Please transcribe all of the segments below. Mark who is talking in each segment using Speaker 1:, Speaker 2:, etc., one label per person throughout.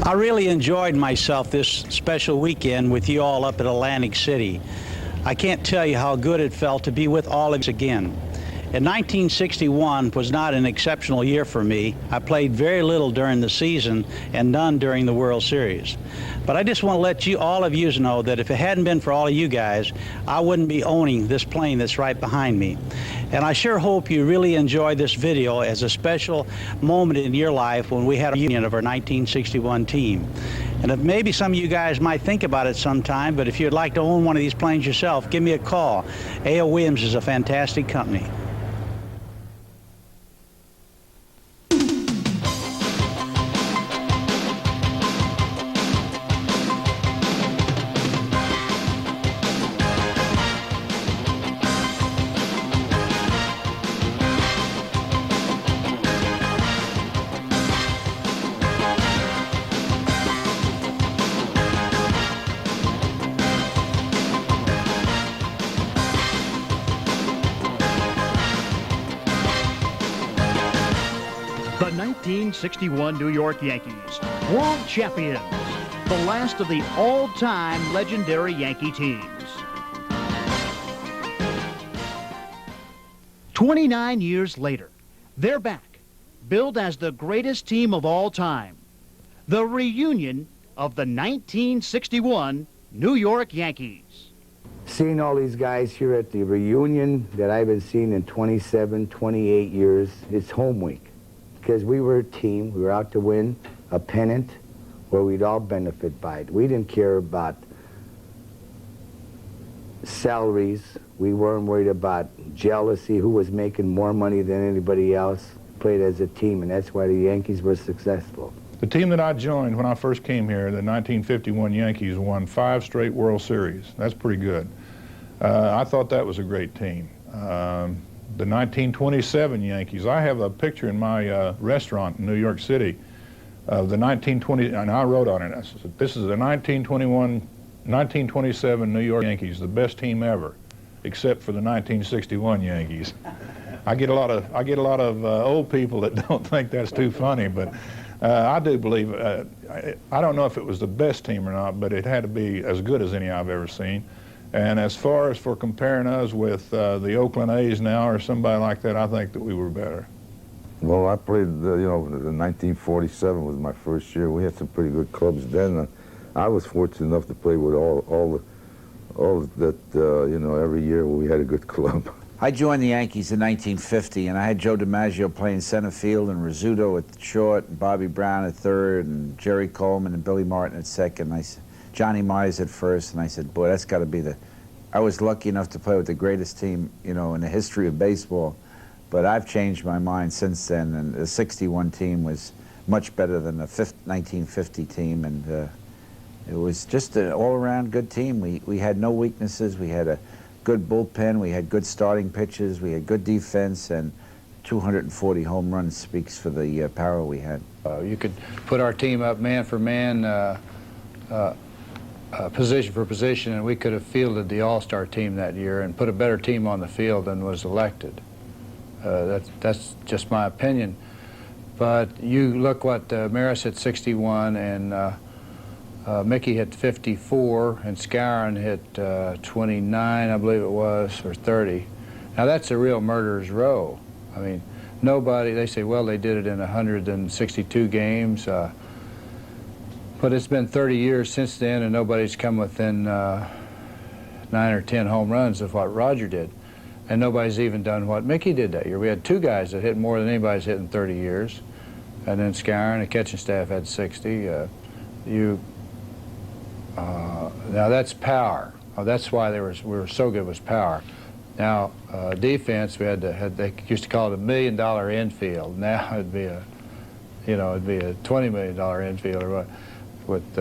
Speaker 1: I really enjoyed myself this special weekend with you all up at Atlantic City. I can't tell you how good it felt to be with all of us again. In 1961 was not an exceptional year for me. I played very little during the season and none during the World Series. But I just want to let you, all of you know that if it hadn't been for all of you guys, I wouldn't be owning this plane that's right behind me. And I sure hope you really enjoy this video as a special moment in your life when we had a reunion of our 1961 team. And if maybe some of you guys might think about it sometime, but if you'd like to own one of these planes yourself, give me a call. A.O. Williams is a fantastic company.
Speaker 2: The 1961 New York Yankees, world champions, the last of the all-time legendary Yankee teams. 29 years later, they're back, billed as the greatest team of all time. The reunion of the 1961 New York Yankees.
Speaker 3: Seeing all these guys here at the reunion that I've been seeing in 27, 28 years, it's home week. Because we were a team, we were out to win a pennant where we'd all benefit by it. We didn't care about salaries. We weren't worried about jealousy, who was making more money than anybody else. Played as a team, and that's why the Yankees were successful.
Speaker 4: The team that I joined when I first came here, the 1951 Yankees, won 5 straight World Series. That's pretty good. I thought that was a great team. The 1927 Yankees, I have a picture in my restaurant in New York City of the 1920, and I wrote on it, I said, this is the 1927 New York Yankees, the best team ever, except for the 1961 Yankees. I get a lot of old people that don't think that's too funny, but I do believe, I don't know if it was the best team or not, but it had to be as good as any I've ever seen. And as far as for comparing us with the Oakland A's now or somebody like that, I think that we were better.
Speaker 5: Well, I played, you know, the 1947 was my first year. We had some pretty good clubs then. I was fortunate enough to play with all that, you know, every year we had a good club.
Speaker 6: I joined the Yankees in 1950, and I had Joe DiMaggio playing center field, and Rizzuto at short, and Bobby Brown at third, and Jerry Coleman and Billy Martin at second. I said, Johnny Mize at first, and I said, boy, that's got to be the... I was lucky enough to play with the greatest team, you know, in the history of baseball, but I've changed my mind since then, and the 61 team was much better than the 1950 team, and it was just an all-around good team. We had no weaknesses. We had a good bullpen. We had good starting pitchers. We had good defense, and 240 home runs speaks for the power we had.
Speaker 7: You could put our team up man for man, position for position, and we could have fielded the all-star team that year and put a better team on the field than was elected. That's just my opinion. But you look what Maris hit 61, and Mickey hit 54, and Skowron hit 29, I believe it was, or 30. Now that's a real murderer's row. I mean, nobody, they say, well, they did it in 162 games. But it's been 30 years since then, and nobody's come within 9 or 10 home runs of what Roger did. And nobody's even done what Mickey did that year. We had 2 guys that hit more than anybody's hit in 30 years. And then Skowron, the catching staff, had 60. Now that's power. That's why we were so good, was power. Now, defense, they used to call it $1 million infield. Now it'd be a, it'd be a $20 million infield or what, with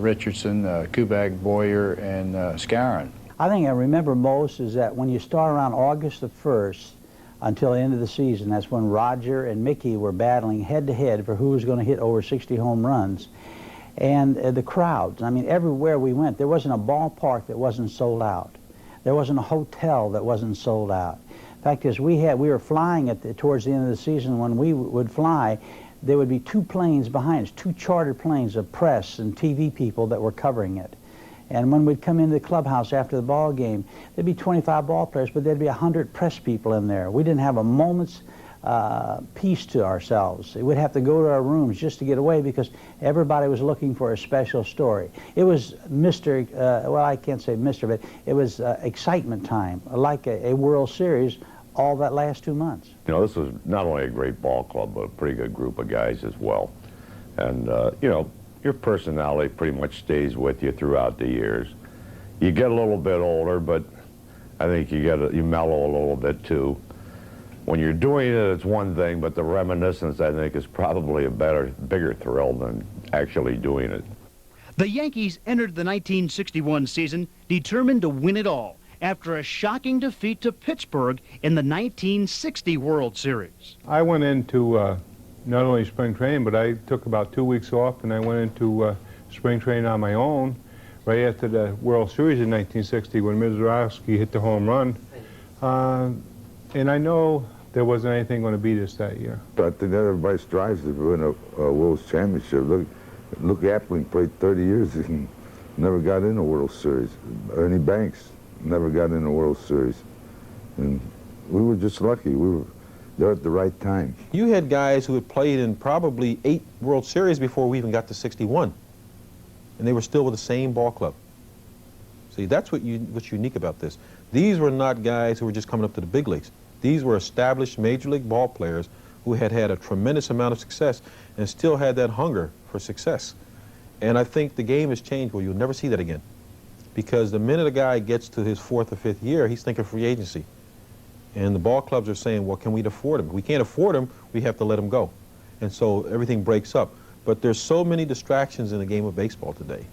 Speaker 7: Richardson, Kubek, Boyer, and Skowron.
Speaker 1: I think I remember most is that when you start around August the 1st until the end of the season, that's when Roger and Mickey were battling head-to-head for who was going to hit over 60 home runs. And the crowds, I mean, everywhere we went, there wasn't a ballpark that wasn't sold out. There wasn't a hotel that wasn't sold out. The fact is, we were flying towards the end of the season. When we would fly, there would be 2 planes behind us, 2 chartered planes of press and TV people that were covering it. And when we'd come into the clubhouse after the ball game, there'd be 25 ball players, but there'd be 100 press people in there. We didn't have a moment's peace to ourselves. We'd have to go to our rooms just to get away because everybody was looking for a special story. It was well, I can't say mystery, but it was excitement time, like a World Series all that last 2 months.
Speaker 8: You know, this was not only a great ball club, but a pretty good group of guys as well. And, you know, your personality pretty much stays with you throughout the years. You get a little bit older, but I think you mellow a little bit too. When you're doing it, it's one thing, but the reminiscence, I think, is probably a bigger thrill than actually doing it.
Speaker 2: The Yankees entered the 1961 season determined to win it all after a shocking defeat to Pittsburgh in the 1960 World Series.
Speaker 9: I went into not only spring training, but I took about 2 weeks off, and I went into spring training on my own right after the World Series in 1960 when Mizrowski hit the home run. And I know there wasn't anything going to beat us that year.
Speaker 5: I think that everybody strives to win a World Championship. Look, Appling played 30 years and never got in a World Series. Ernie Banks never got in a World Series. And we were just lucky. We were there at the right time.
Speaker 10: You had guys who had played in probably 8 World Series before we even got to 61. And they were still with the same ball club. See, that's what's unique about this. These were not guys who were just coming up to the big leagues. These were established Major League ball players who had had a tremendous amount of success and still had that hunger for success. And I think the game has changed where you'll never see that again. Because the minute a guy gets to his 4th or 5th year, he's thinking free agency. And the ball clubs are saying, well, can we afford him? If we can't afford him, we have to let him go. And so everything breaks up. But there's so many distractions in the game of baseball today.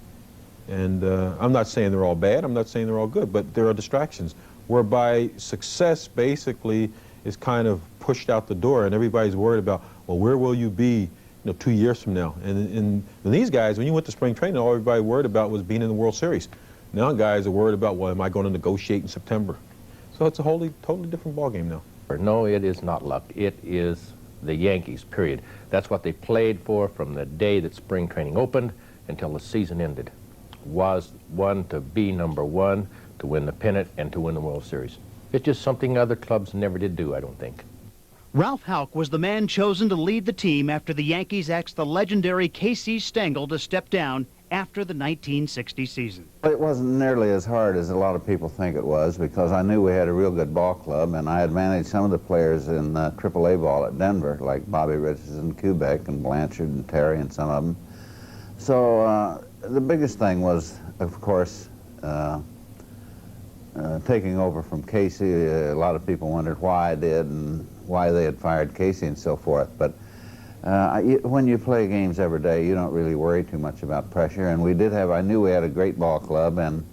Speaker 10: And I'm not saying they're all bad, I'm not saying they're all good, but there are distractions whereby success basically is kind of pushed out the door and everybody's worried about, well, where will you be 2 years from now? And these guys, when you went to spring training, all everybody worried about was being in the World Series. Now guys are worried about, well, am I going to negotiate in September? So it's a totally different ballgame now.
Speaker 11: No, it is not luck. It is the Yankees, period. That's what they played for from the day that spring training opened until the season ended. Was to be number 1, to win the pennant, and to win the World Series. It's just something other clubs never did do, I don't think.
Speaker 2: Ralph Houk was the man chosen to lead the team after the Yankees asked the legendary Casey Stengel to step down after the 1960 season.
Speaker 12: It wasn't nearly as hard as a lot of people think it was because I knew we had a real good ball club and I had managed some of the players in AAA ball at Denver, like Bobby Richardson, Kubek, and Blanchard and Terry and some of them. So the biggest thing was, of course, taking over from Casey. A lot of people wondered why I did and why they had fired Casey and so forth. But when you play games every day, you don't really worry too much about pressure. And I knew we had a great ball club, and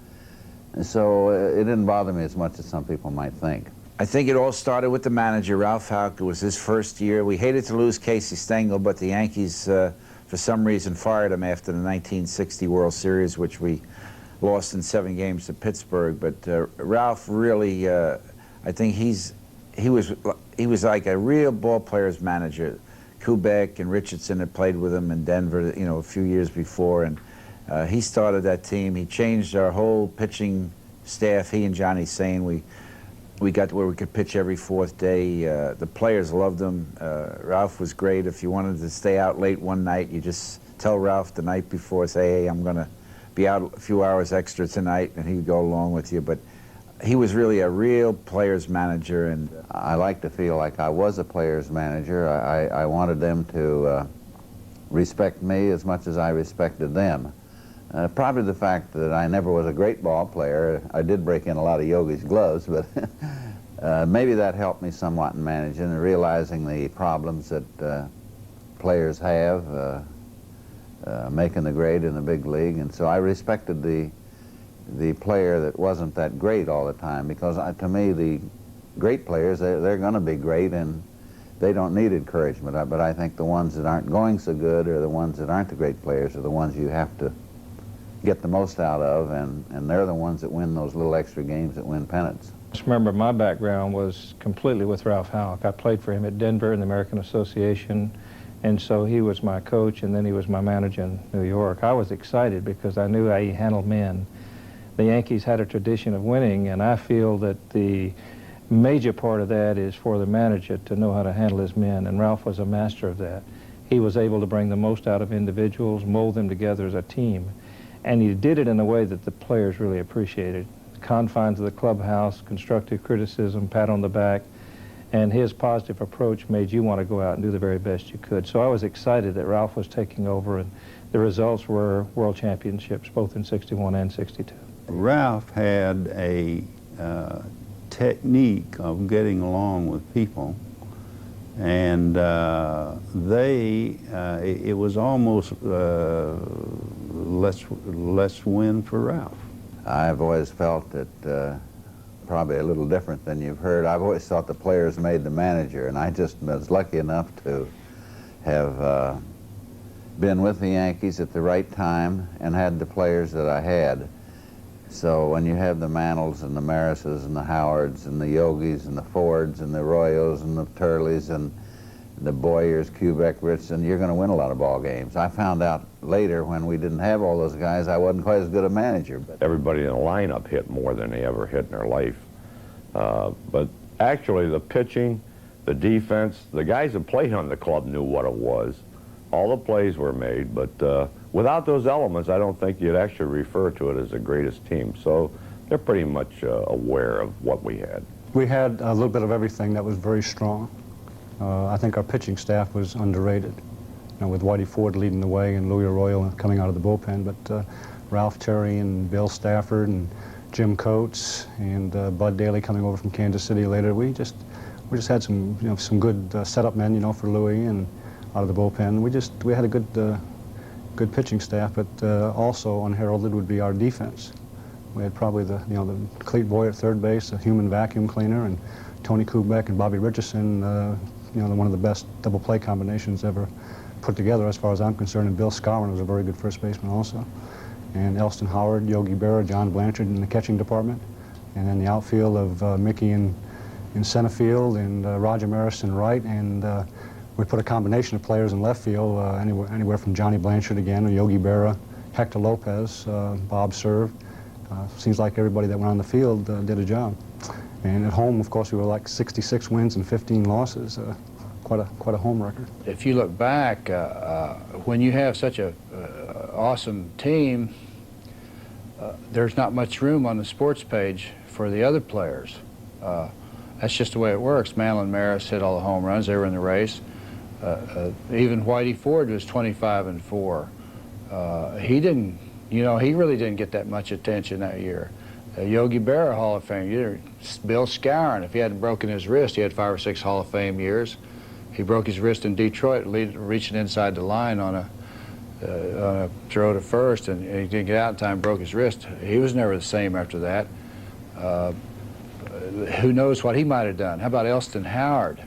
Speaker 12: so it didn't bother me as much as some people might think.
Speaker 6: I think it all started with the manager, Ralph Houk. It was his first year. We hated to lose Casey Stengel, but the Yankees, for some reason, fired him after the 1960 World Series, which we lost in 7 games to Pittsburgh. But Ralph really, I think he was like a real ball player's manager. Kubek and Richardson had played with him in Denver, a few years before, and he started that team. He changed our whole pitching staff. He and Johnny Sain, we got to where we could pitch every 4th day. The players loved him. Ralph was great. If you wanted to stay out late one night, you just tell Ralph the night before, say, hey, I'm going to be out a few hours extra tonight, and he'd go along with you. But he was really a real player's manager. And
Speaker 12: I like to feel like I was a player's manager. I wanted them to respect me as much as I respected them. Probably the fact that I never was a great ball player. I did break in a lot of Yogi's gloves, but maybe that helped me somewhat in managing and realizing the problems that players have making the grade in the big league. And so I respected the player that wasn't that great all the time, because to me the great players, they're going to be great and they don't need encouragement. But I think the ones that aren't going so good, or the ones that aren't the great players, are the ones you have to get the most out of, and they're the ones that win those little extra games that win pennants.
Speaker 9: Just remember, my background was completely with Ralph Houk. I played for him at Denver in the American Association,
Speaker 13: And so he was my coach, and then he was my manager in New York. I was excited because I knew how he handled men. The Yankees had a tradition of winning, and I feel that the major part of that is for the manager to know how to handle his men, and Ralph was a master of that. He was able to bring the most out of individuals, mold them together as a team, and he did it in a way that the players really appreciated. The confines of the clubhouse, constructive criticism, pat on the back, and his positive approach made you want to go out and do the very best you could. So I was excited that Ralph was taking over, and the results were world championships, both in '61 and '62.
Speaker 14: Ralph had a technique of getting along with people, and it was almost less win for Ralph.
Speaker 12: I've always felt that probably a little different than you've heard. I've always thought the players made the manager, and I just was lucky enough to have been with the Yankees at the right time and had the players that I had. So when you have the Mantles and the Marises and the Howards and the Yogis and the Fords and the Royos and the Turleys and the Boyers, Kubek, Richardson, you're going to win a lot of ball games. I found out later when we didn't have all those guys, I wasn't quite as good a manager. But
Speaker 8: everybody in the lineup hit more than they ever hit in their life. But actually the pitching, the defense, the guys that played on the club knew what it was. All the plays were made, but without those elements, I don't think you'd actually refer to it as the greatest team. So they're pretty much aware of what we had.
Speaker 15: We had a little bit of everything that was very strong. I think our pitching staff was underrated, with Whitey Ford leading the way and Louis Arroyo coming out of the bullpen, but Ralph Terry and Bill Stafford and Jim Coates and Bud Daly coming over from Kansas City later. We just had some some good setup men for Louis and out of the bullpen. We had a good pitching staff, but also unheralded would be our defense. We had probably the Clete Boy at third base, a human vacuum cleaner, and Tony Kubek and Bobby Richardson, one of the best double play combinations ever put together as far as I'm concerned, and Bill Skowron was a very good first baseman also. And Elston Howard, Yogi Berra, John Blanchard in the catching department, and then the outfield of Mickey in center field and Roger Maris in right, and we put a combination of players in left field, anywhere from Johnny Blanchard again, or Yogi Berra, Hector Lopez, Bob Serve. Seems like everybody that went on the field did a job. And at home, of course, we were like 66 wins and 15 losses, quite a home record.
Speaker 7: If you look back, when you have such a awesome team, there's not much room on the sports page for the other players. That's just the way it works. Mantle and Maris hit all the home runs. They were in the race. Even Whitey Ford was 25-4. He didn't, he really didn't get that much attention that year. Yogi Berra, Hall of Fame. Bill Skowron, if he hadn't broken his wrist, he had 5 or 6 Hall of Fame years. He broke his wrist in Detroit, reaching inside the line on a throw to first, and he didn't get out in time, broke his wrist. He was never the same after that. Who knows what he might have done? How about Elston Howard?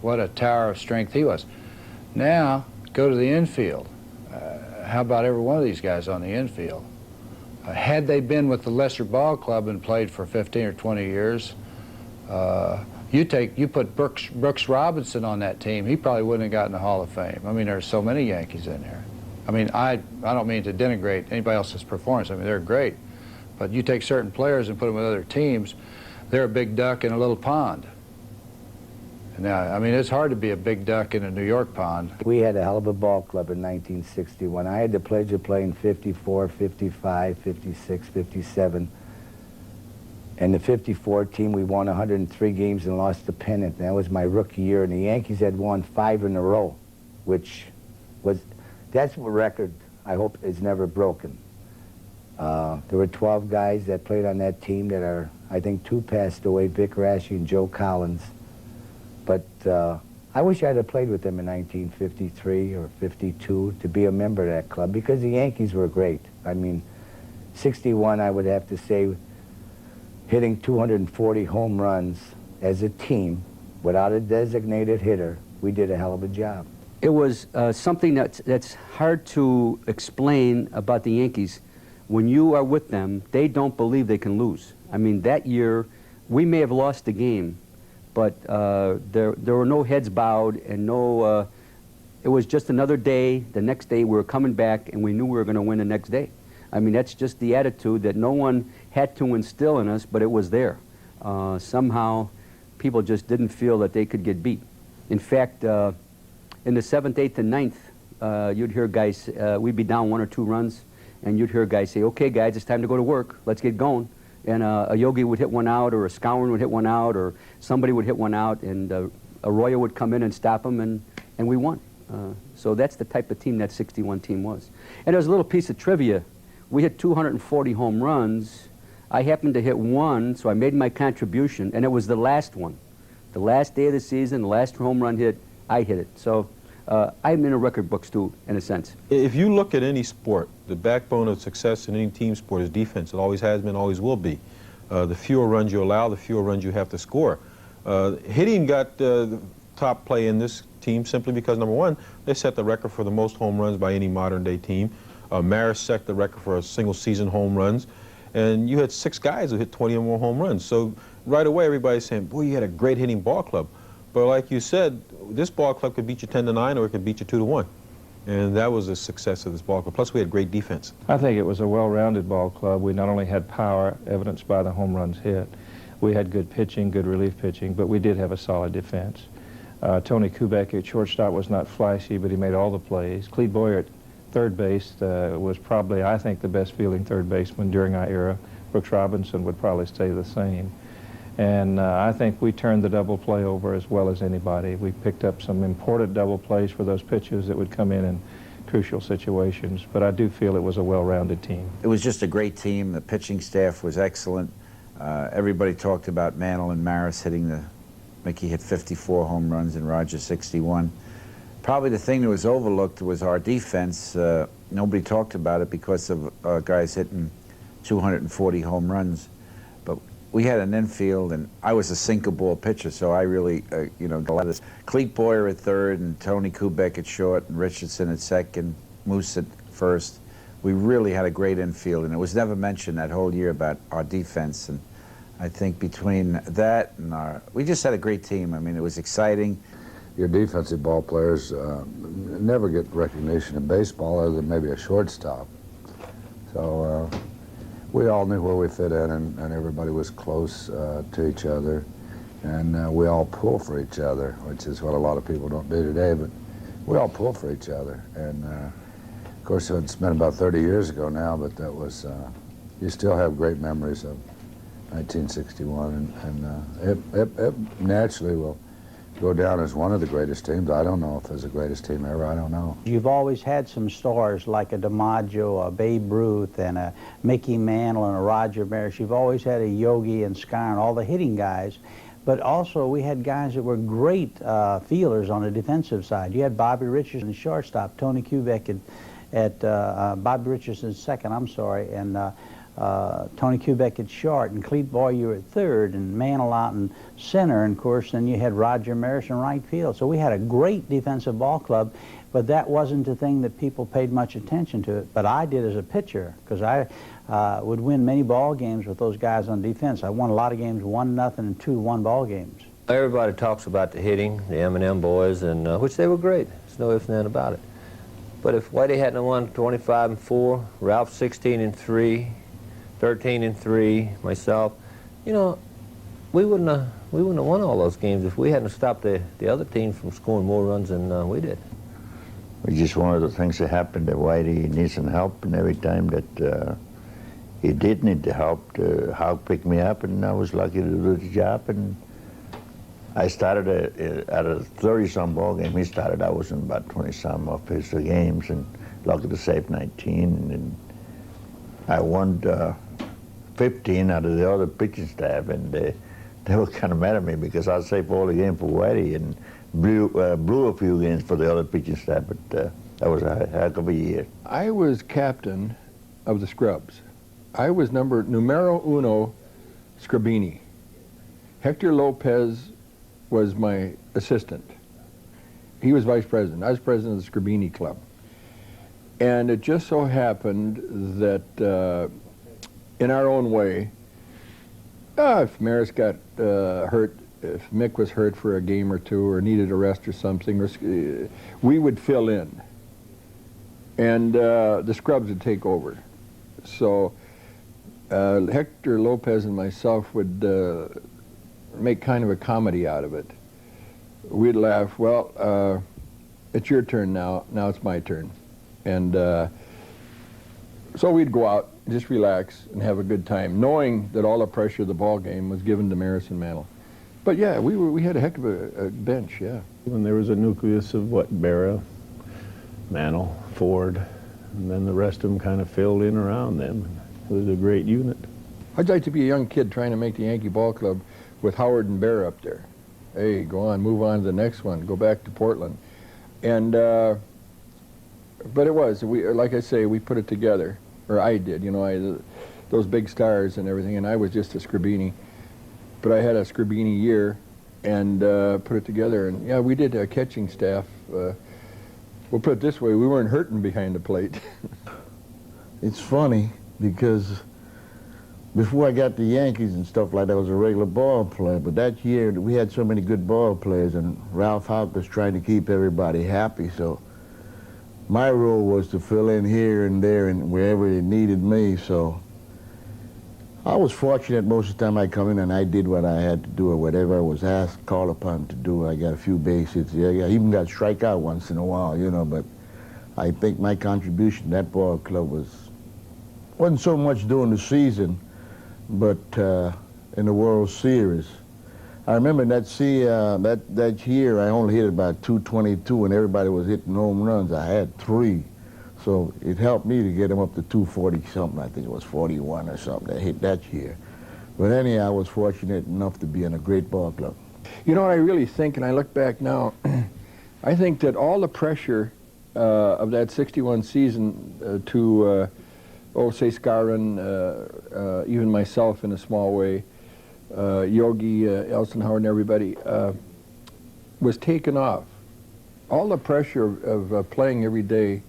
Speaker 7: What a tower of strength he was. Now, go to the infield. How about every one of these guys on the infield? Had they been with the lesser ball club and played for 15 or 20 years, you put Brooks Robinson on that team, he probably wouldn't have gotten the Hall of Fame. I mean, there's so many Yankees in there. I mean, I don't mean to denigrate anybody else's performance. I mean, they're great. But you take certain players and put them with other teams, they're a big duck in a little pond. Now, I mean, it's hard to be a big duck in a New York pond.
Speaker 3: We had a hell of a ball club in 1961. I had the pleasure of playing 54, 55, 56, 57. And the 54 team, we won 103 games and lost the pennant. That was my rookie year, and the Yankees had won 5 in a row, which was, that's a record I hope is never broken. There were 12 guys that played on that team that are, I think 2 passed away, Vic Raschi and Joe Collins. But I wish I'd have played with them in 1953 or 52 to be a member of that club, because the Yankees were great. I mean, 61, I would have to say, hitting 240 home runs as a team without a designated hitter, we did a hell of a job.
Speaker 16: It was something that's hard to explain about the Yankees. When you are with them, they don't believe they can lose. I mean, that year, we may have lost the game, but there were no heads bowed and no It was just another day. The next day we were coming back, and we knew we were going to win the next day. I mean, that's just the attitude that no one had to instill in us, but it was there. Somehow, people just didn't feel that they could get beat. In fact, in the 7th, 8th, and 9th, you'd hear guys, we'd be down 1 or 2 runs, and you'd hear guys say, okay, guys, it's time to go to work. Let's get going. And a Yogi would hit one out, or a Scourin would hit one out, or somebody would hit one out, and Arroyo would come in and stop them, and we won. So that's the type of team that 61 team was. And there's a little piece of trivia. We hit 240 home runs. I happened to hit one, so I made my contribution, and it was the last one. The last day of the season, the last home run hit, I hit it. So I'm in the record books too, in a sense.
Speaker 10: If you look at any sport, the backbone of success in any team sport is defense. It always has been, always will be. The fewer runs you allow, the fewer runs you have to score. Hitting got the top play in this team simply because, number one, they set the record for the most home runs by any modern-day team. Maris set the record for single-season home runs. And you had 6 guys who hit 20 or more home runs. So right away, everybody's saying, boy, you had a great hitting ball club. But like you said, this ball club could beat you 10-9 or it could beat you 2-1. And that was the success of this ball club. Plus, we had great defense.
Speaker 13: I think it was a well-rounded ball club. We not only had power, evidenced by the home runs hit, we had good pitching, good relief pitching, but we did have a solid defense. Tony Kubek at shortstop was not flashy, but he made all the plays. Clete Boyer at third base was probably, I think, the best fielding third baseman during our era. Brooks Robinson would probably stay the same. And I think we turned the double play over as well as anybody. We picked up some important double plays for those pitchers that would come in crucial situations. But I do feel it was a well-rounded team.
Speaker 6: It was just a great team. The pitching staff was excellent. Everybody talked about Mantle and Maris hitting the... Mickey hit 54 home runs and Roger 61. Probably the thing that was overlooked was our defense. Nobody talked about it because of guys hitting 240 home runs. But we had an infield, and I was a sinker ball pitcher, so I really, you know, got a lot of this. Clete Boyer at third, and Tony Kubek at short, and Richardson at second, Moose at first. We really had a great infield, and it was never mentioned that whole year about our defense. And I think between that and we just had a great team. I mean, it was exciting.
Speaker 5: Your defensive ball players never get recognition in baseball other than maybe a shortstop. So we all knew where we fit in, and everybody was close to each other. And we all pull for each other, which is what a lot of people don't do today, but we all pull for each other. And of course, it's been about 30 years ago now, but that was, you still have great memories of 1961, and it naturally will go down as one of the greatest teams. I don't know if it's the greatest team ever. I don't know.
Speaker 1: You've always had some stars like a DiMaggio, a Babe Ruth, and a Mickey Mantle, and a Roger Maris. You've always had a Yogi and Scourin, all the hitting guys. But also we had guys that were great fielders on the defensive side. You had Bobby Richardson, shortstop, Tony Kubek at Bobby Richardson second, I'm sorry, and Tony Kubek at short, and Clete Boyer at third, and Mantle out in center, and of course then you had Roger Maris in right field. So we had a great defensive ball club, but that wasn't the thing that people paid much attention to it. But I did as a pitcher, because I would win many ball games with those guys on defense. I won a lot of games 1-0 and 2-1 ball games.
Speaker 17: Everybody talks about the hitting, the Eminem boys, and which they were great. There's no ifs and ands about it. But if Whitey hadn't won 25-4, Ralph 16-3, 13-3, myself, you know, we wouldn't have won all those games if we hadn't stopped the other teams from scoring more runs than we did.
Speaker 18: It's just one of the things that happened that Whitey needs some help, and every time that he did need the help, Houk picked me up, and I was lucky to do the job. And I started at a 30-some ball game. He started, I was in about 20-some of his games, and lucky to save 19. And I won 15 out of the other pitching staff, and they were kind of mad at me because I saved all the game for Whitey and blew a few games for the other pitching staff, but that was a heck of a year.
Speaker 19: I was captain of the Scrubs. I was numero uno Scrabini. Hector Lopez was my assistant. He was vice president. I was president of the Scrabini Club. And it just so happened that in our own way, if Maris got hurt if Mick was hurt for a game or two or needed a rest or something, we would fill in. And the scrubs would take over. So Hector Lopez and myself would make kind of a comedy out of it. We'd laugh, well, it's your turn now, now it's my turn. And so we'd go out, just relax and have a good time, knowing that all the pressure of the ball game was given to Maris and Mantle. But yeah, we had a heck of a bench, yeah.
Speaker 20: When there was a nucleus of what, Barra, Mantle, Ford, and then the rest of them kind of filled in around them. It was a great unit.
Speaker 19: I'd like to be a young kid trying to make the Yankee Ball Club with Howard and Barra up there. Hey, go on, move on to the next one, go back to Portland. And, but it was, like I say, we put it together, or I did, you know, those big stars and everything, and I was just a Scribini. But I had a Scribini year and put it together, and yeah, we did a catching staff. We'll put it this way, we weren't hurting behind the plate.
Speaker 5: It's funny because before I got the Yankees and stuff like that, I was a regular ball player. But that year, we had so many good ball players, and Ralph Houk was trying to keep everybody happy. So my role was to fill in here and there and wherever it needed me. So I was fortunate most of the time I come in and I did what I had to do, or whatever I was asked, called upon to do. I got a few base hits. Yeah, I even got strike out once in a while, you know. But I think my contribution to that ball club wasn't so much during the season, but in the World Series. I remember that year I only hit about 222 and everybody was hitting home runs. I had 3. So it helped me to get them up to 240 something. I think it was 41 or something that hit that year. But anyhow, I was fortunate enough to be in a great ball club.
Speaker 19: You know what I really think, and I look back now, I think that all the pressure of that 61 season to say Scarron, even myself in a small way, Yogi, Elsenhauer and everybody, was taken off. All the pressure of playing every day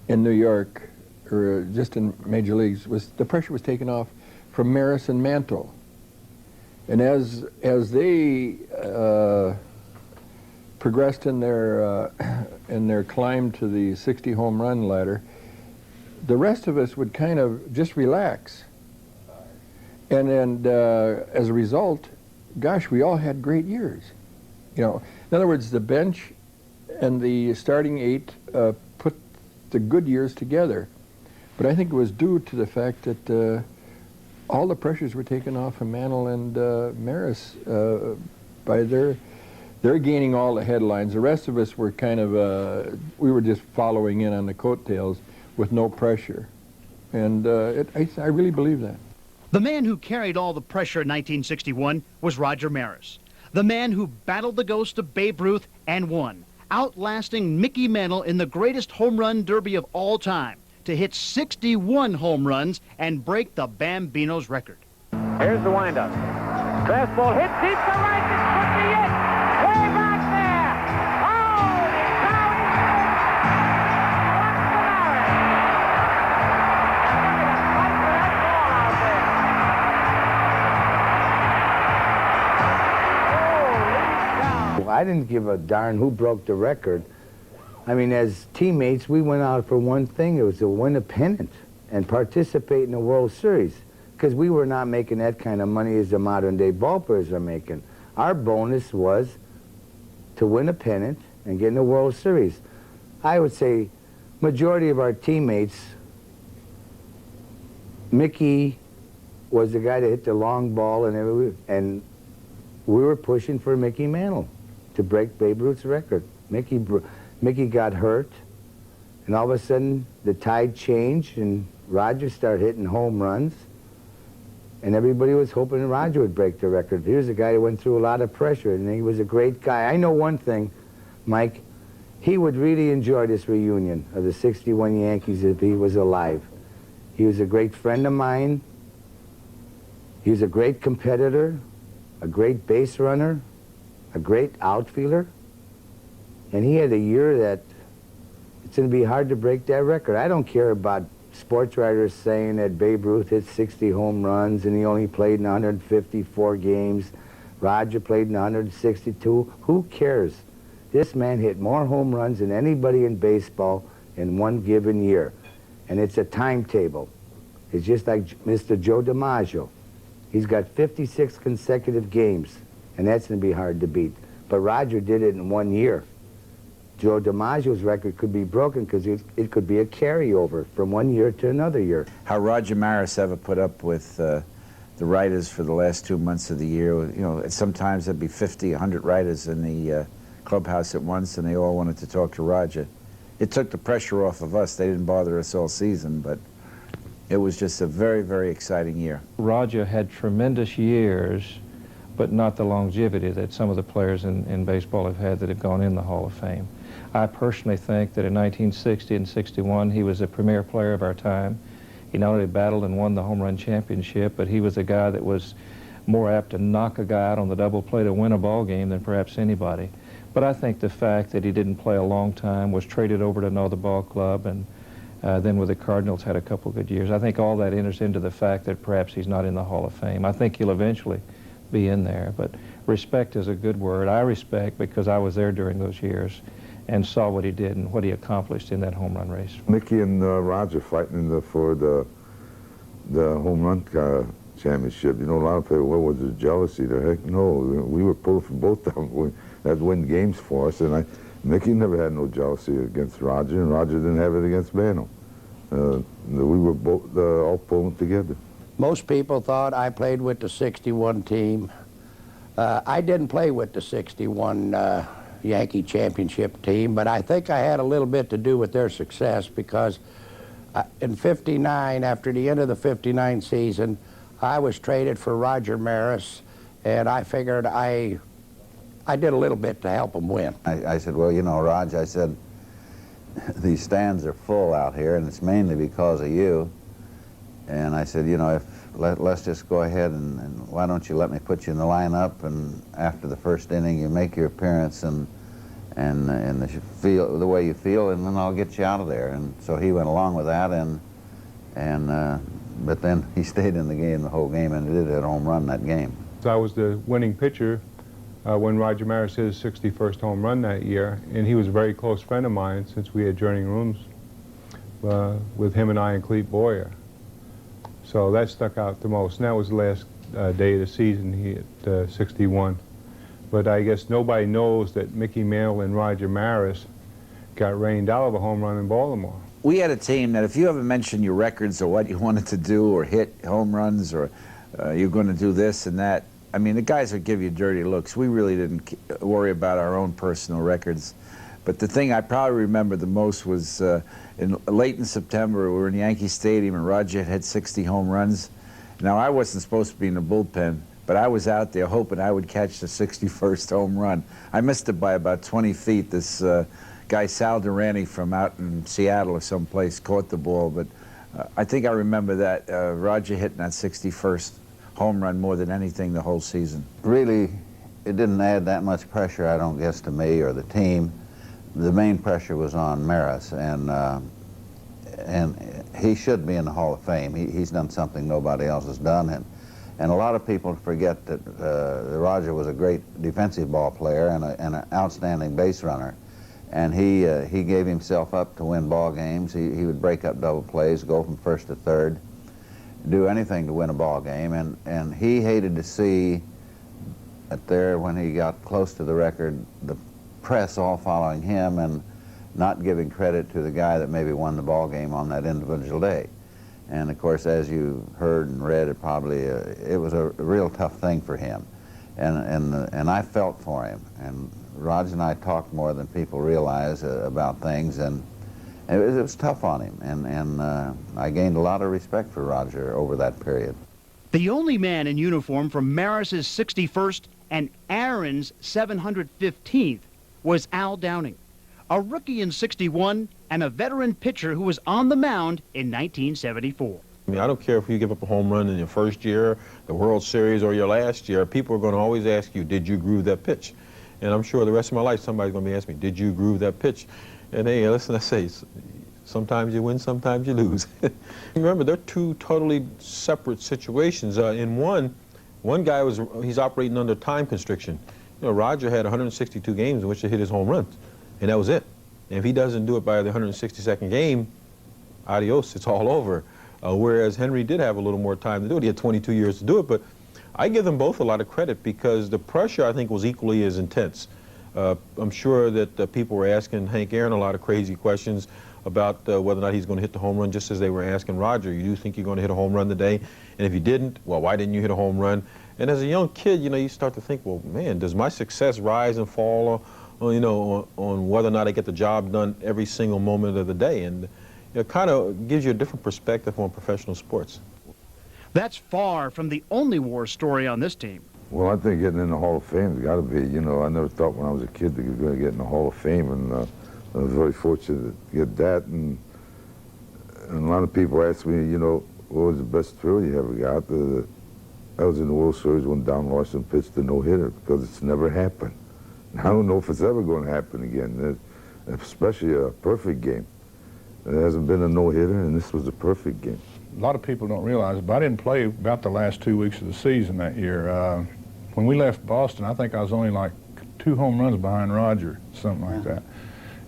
Speaker 19: in New York, or just in major leagues, the pressure was taken off from Maris and Mantle. And as they progressed in their climb to the 60 home run ladder, the rest of us would kind of just relax. And as a result, gosh, we all had great years. You know, in other words, the bench and the starting 8 put the good years together. But I think it was due to the fact that all the pressures were taken off from Mantle and Maris by their gaining all the headlines. The rest of us were kind of, we were just following in on the coattails with no pressure. And I really believe that.
Speaker 2: The man who carried all the pressure in 1961 was Roger Maris, the man who battled the ghost of Babe Ruth and won, outlasting Mickey Mantle in the greatest home run derby of all time to hit 61 home runs and break the Bambino's record.
Speaker 21: Here's the windup. Fastball hit deep to right. This could be it. Way back there. Holy cow! What's the matter? Fight for that ball out there. Holy cow!
Speaker 3: I didn't give a darn who broke the record. I mean, as teammates, we went out for one thing. It was to win a pennant and participate in the World Series, because we were not making that kind of money as the modern-day ball players are making. Our bonus was to win a pennant and get in the World Series. I would say majority of our teammates, Mickey was the guy that hit the long ball, and we were pushing for Mickey Mantle to break Babe Ruth's record. Mickey got hurt, and all of a sudden the tide changed and Roger started hitting home runs, and everybody was hoping Roger would break the record. Here's a guy who went through a lot of pressure, and he was a great guy. I know one thing, Mike, he would really enjoy this reunion of the 61 Yankees if he was alive. He was a great friend of mine. He was a great competitor, a great base runner, a great outfielder. And he had a year that it's going to be hard to break that record. I don't care about sports writers saying that Babe Ruth hit 60 home runs and he only played in 154 games. Roger played in 162. Who cares? This man hit more home runs than anybody in baseball in one given year. And it's a timetable. It's just like Mr. Joe DiMaggio. He's got 56 consecutive games, and that's going to be hard to beat. But Roger did it in 1 year. Joe DiMaggio's record could be broken because it could be a carryover from 1 year to another year.
Speaker 6: How Roger Maris ever put up with the writers for the last 2 months of the year. You know, sometimes there'd be 50, 100 writers in the clubhouse at once, and they all wanted to talk to Roger. It took the pressure off of us. They didn't bother us all season, but it was just a very, very exciting year.
Speaker 13: Roger had tremendous years, but not the longevity that some of the players in baseball have had that have gone in the Hall of Fame. I personally think that in 1960 and 61, he was a premier player of our time. He not only battled and won the home run championship, but he was a guy that was more apt to knock a guy out on the double play to win a ball game than perhaps anybody. But I think the fact that he didn't play a long time, was traded over to another ball club, and then with the Cardinals had a couple good years, I think all that enters into the fact that perhaps he's not in the Hall of Fame. I think he'll eventually be in there, but respect is a good word. I respect because I was there during those years and saw what he did and what he accomplished in that home run race.
Speaker 5: Mickey and Roger fighting for the home run championship. You know, a lot of people, what was it, jealousy? The heck, no. We were pulling for both of them. That'd win games for us. And Mickey never had no jealousy against Roger, and Roger didn't have it against Bano. We were both all pulling together.
Speaker 4: Most people thought I played with the 61 team. I didn't play with the 61 Yankee championship team, but I think I had a little bit to do with their success because in '59, after the end of the '59 season, I was traded for Roger Maris, and I figured I did a little bit to help him win.
Speaker 12: I said, well, you know, Raj, I said, these stands are full out here, and it's mainly because of you. And I said, you know, let's just go ahead and why don't you let me put you in the lineup, and after the first inning you make your appearance and feel the way you feel, and then I'll get you out of there. And so he went along with that, but then he stayed in the game the whole game and did hit a home run that game.
Speaker 9: I was the winning pitcher when Roger Maris hit his 61st home run that year, and he was a very close friend of mine since we had joining rooms with him and I and Clete Boyer. So that stuck out the most. And that was the last day of the season. He hit 61. But I guess nobody knows that Mickey Mantle and Roger Maris got rained out of a home run in Baltimore.
Speaker 6: We had a team that if you ever mentioned your records or what you wanted to do or hit home runs or you're going to do this and that, I mean, the guys would give you dirty looks. We really didn't worry about our own personal records. But the thing I probably remember the most was late in September, we were in Yankee Stadium and Roger had 60 home runs. Now, I wasn't supposed to be in the bullpen, but I was out there hoping I would catch the 61st home run. I missed it by about 20 feet. This guy, Sal Durante from out in Seattle or someplace, caught the ball. But I think I remember that, Roger hitting that 61st home run more than anything the whole season.
Speaker 12: Really, it didn't add that much pressure, I don't guess, to me or the team. The main pressure was on Maris, and he should be in the Hall of Fame. He's done something nobody else has done, and a lot of people forget that Roger was a great defensive ball player and an outstanding base runner, and he gave himself up to win ball games. He would break up double plays, go from first to third, do anything to win a ball game, and he hated to see when he got close to the record, the press all following him and not giving credit to the guy that maybe won the ball game on that individual day. And of course, as you heard and read, it was a real tough thing for him, and I felt for him. And Roger and I talked more than people realize about things, and it was tough on him. And I gained a lot of respect for Roger over that period.
Speaker 2: The only man in uniform from Maris's 61st and Aaron's 715th was Al Downing, a rookie in '61 and a veteran pitcher who was on the mound in 1974.
Speaker 10: I mean, I don't care if you give up a home run in your first year, the World Series, or your last year. People are going to always ask you, did you groove that pitch? And I'm sure the rest of my life somebody's going to be asking me, did you groove that pitch? And hey, listen, I say, sometimes you win, sometimes you lose. Remember, they're two totally separate situations. In one, One guy he's operating under time constriction. You know, Roger had 162 games in which to hit his home runs, and that was it. And if he doesn't do it by the 162nd game, adios, it's all over. Whereas Henry did have a little more time to do it. He had 22 years to do it, but I give them both a lot of credit because the pressure, I think, was equally as intense. I'm sure that people were asking Hank Aaron a lot of crazy questions about whether or not he's going to hit the home run, just as they were asking Roger, you do think you're going to hit a home run today? And if you didn't, well, why didn't you hit a home run? And as a young kid, you know, you start to think, well, man, does my success rise and fall you know, on whether or not I get the job done every single moment of the day? And it kind of gives you a different perspective on professional sports.
Speaker 2: That's far from the only war story on this team.
Speaker 5: Well, I think getting in the Hall of Fame has got to be, you know, I never thought when I was a kid that you were going to get in the Hall of Fame, and I was very fortunate to get that. And a lot of people ask me, you know, what was the best thrill you ever got? I was in the World Series when Don Larson pitched the no-hitter, because it's never happened. I don't know if it's ever going to happen again, especially a perfect game. There hasn't been a no-hitter, and this was a perfect game.
Speaker 11: A lot of people don't realize it, but I didn't play about the last 2 weeks of the season that year. When we left Boston, I think I was only like 2 home runs behind Roger, something like that.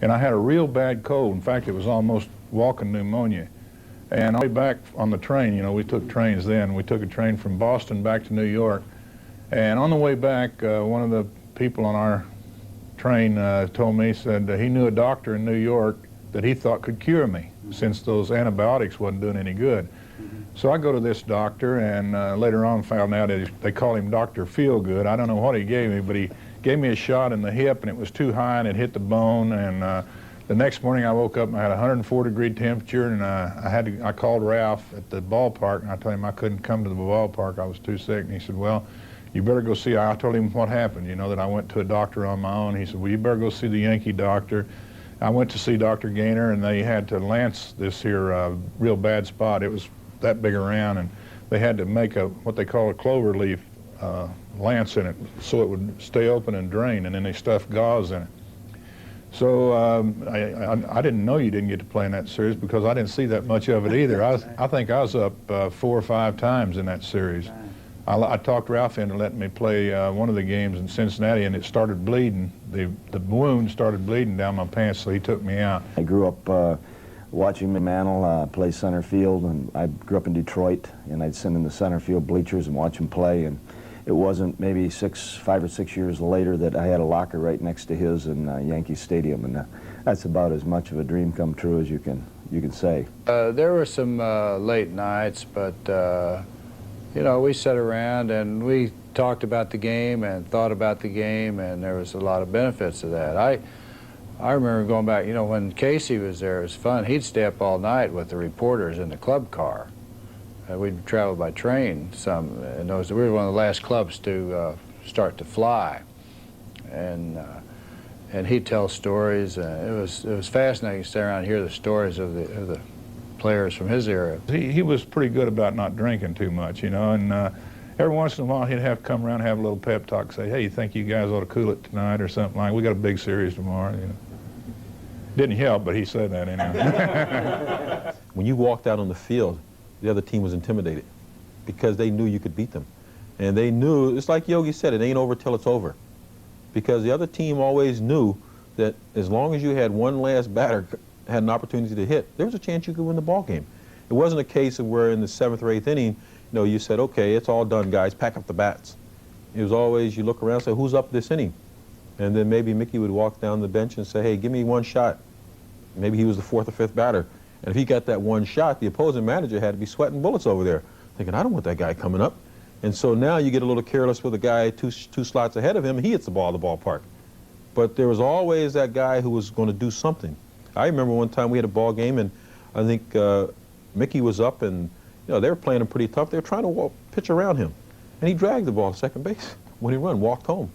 Speaker 11: And I had a real bad cold. In fact, it was almost walking pneumonia. And on the way back on the train, you know, we took trains then. We took a train from Boston back to New York. And on the way back, one of the people on our train told me, said he knew a doctor in New York that he thought could cure me, since those antibiotics wasn't doing any good. So I go to this doctor, and later on found out that they call him Dr. Feelgood. I don't know what he gave me, but he gave me a shot in the hip, and it was too high, and it hit the bone. And the next morning I woke up and I had a 104-degree temperature, and I called Ralph at the ballpark, and I told him I couldn't come to the ballpark. I was too sick. And he said, well, you better go see. I told him what happened, you know, that I went to a doctor on my own. He said, well, you better go see the Yankee doctor. I went to see Dr. Gaynor, and they had to lance this here real bad spot. It was that big around, and they had to make what they call a clover leaf lance in it so it would stay open and drain, and then they stuffed gauze in it. So I didn't know you didn't get to play in that series because I didn't see that much of it either. I think I was up 4 or 5 times in that series. I talked Ralph into letting me play one of the games in Cincinnati, and it started bleeding. The wound started bleeding down my pants, so he took me out.
Speaker 22: I grew up watching Mantle play center field, and I grew up in Detroit, and I'd sit in the center field bleachers and watch him play. And it wasn't maybe 5 or 6 years later that I had a locker right next to his in Yankee Stadium, and that's about as much of a dream come true as you can say.
Speaker 7: There were some late nights, but you know, we sat around and we talked about the game and thought about the game, and there was a lot of benefits to that. I remember going back, you know, when Casey was there, it was fun. He'd stay up all night with the reporters in the club car. We'd travel by train some, and we were one of the last clubs to start to fly. And he'd tell stories. It was fascinating to stay around and hear the stories of the players from his era. He was pretty good about not drinking too much, you know, and every once in a while he'd come around and have a little pep talk, say, hey, you think you guys ought to cool it tonight or something like that? We got a big series tomorrow, you know. Didn't help, but he said that anyhow.
Speaker 10: When you walked out on the field, the other team was intimidated because they knew you could beat them. And they knew, it's like Yogi said, it ain't over till it's over. Because the other team always knew that as long as you had one last batter had an opportunity to hit, there was a chance you could win the ball game. It wasn't a case of where in the 7th or 8th inning, you know, you said, okay, it's all done, guys, pack up the bats. It was always, you look around and say, who's up this inning? And then maybe Mickey would walk down the bench and say, hey, give me one shot. Maybe he was the 4th or 5th batter. And if he got that one shot, the opposing manager had to be sweating bullets over there, thinking, I don't want that guy coming up. And so now you get a little careless with a guy two slots ahead of him, and he hits the ball at the ballpark. But there was always that guy who was going to do something. I remember one time we had a ball game, and I think Mickey was up, and you know, they were playing him pretty tough. They were trying to pitch around him, and he dragged the ball to second base. When he walked home.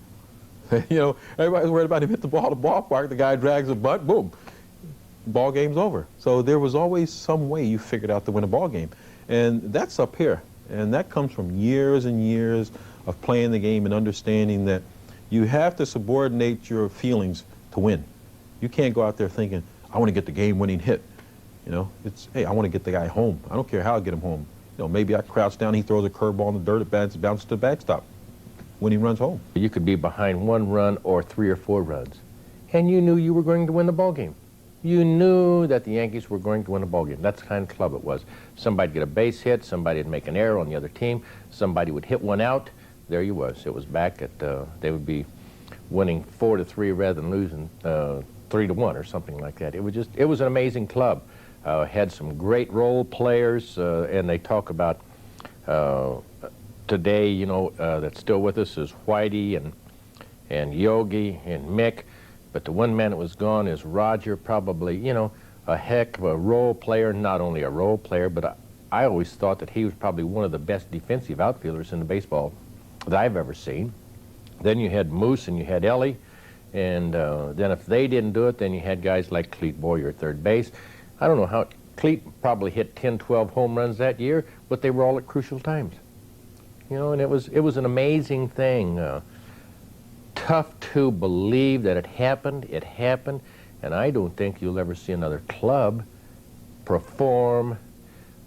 Speaker 10: You know, everybody's worried about him hit the ball at the ballpark. The guy drags a butt, boom, ball game's over. So there was always some way you figured out to win a ball game, and that's up here, and that comes from years and years of playing the game and understanding that you have to subordinate your feelings to win. You can't go out there thinking, I want to get the game-winning hit. You know, it's, hey, I want to get the guy home. I don't care how I get him home. You know, maybe I crouch down, he throws a curveball in the dirt, it bounces to the backstop when he runs home.
Speaker 8: You could be behind 1 run or 3 or 4 runs, and you knew you were going to win the ball game. You knew that the Yankees were going to win a ball game. That's the kind of club it was. Somebody'd get a base hit, somebody'd make an error on the other team, somebody would hit one out. There you was. It was back at, they would be winning 4-3 rather than losing 3-1 or something like that. It was an amazing club. Had some great role players, and they talk about today, you know, that's still with us is Whitey and Yogi and Mick, but the one man that was gone is Roger, probably, you know, a heck of a role player, not only a role player, but I always thought that he was probably one of the best defensive outfielders in the baseball that I've ever seen. Then you had Moose and you had Ellie, and then if they didn't do it, then you had guys like Cleet Boyer at third base. I don't know how, Cleet probably hit 10, 12 home runs that year, but they were all at crucial times. You know, and it was an amazing thing. Tough to believe that it happened, and I don't think you'll ever see another club perform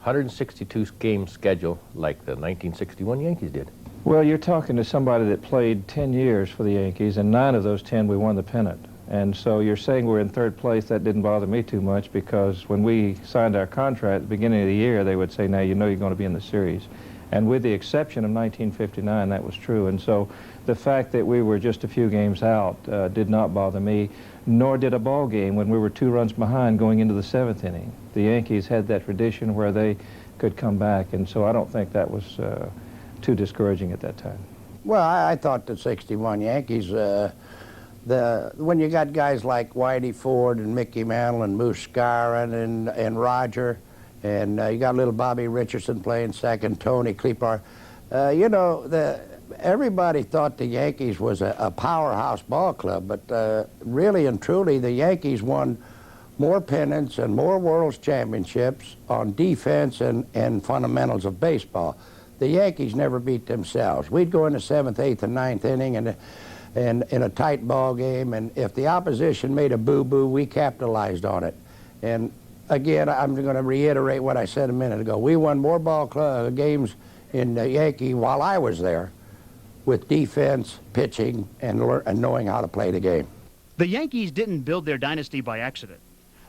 Speaker 8: 162-game schedule like the 1961 Yankees did.
Speaker 13: Well, you're talking to somebody that played 10 years for the Yankees, and 9 of those 10 we won the pennant. And so you're saying we're in 3rd place. That didn't bother me too much, because when we signed our contract at the beginning of the year, they would say, now you know you're going to be in the series. And with the exception of 1959, that was true. And so the fact that we were just a few games out did not bother me, nor did a ball game when we were 2 runs behind going into the 7th inning. The Yankees had that tradition where they could come back, and so I don't think that was too discouraging at that time.
Speaker 4: Well, I thought the 61 Yankees, when you got guys like Whitey Ford and Mickey Mantle and Moose Skyron and Roger, and you got little Bobby Richardson playing second, Tony Kleepar, you know, everybody thought the Yankees was a powerhouse ball club, but really and truly the Yankees won more pennants and more World's Championships on defense and fundamentals of baseball. The Yankees never beat themselves. We'd go in the 7th, 8th, and 9th inning and in a tight ball game, and if the opposition made a boo-boo, we capitalized on it. And again, I'm going to reiterate what I said a minute ago. We won more games in the Yankee while I was there with defense, pitching, and knowing how to play the game.
Speaker 2: The Yankees didn't build their dynasty by accident.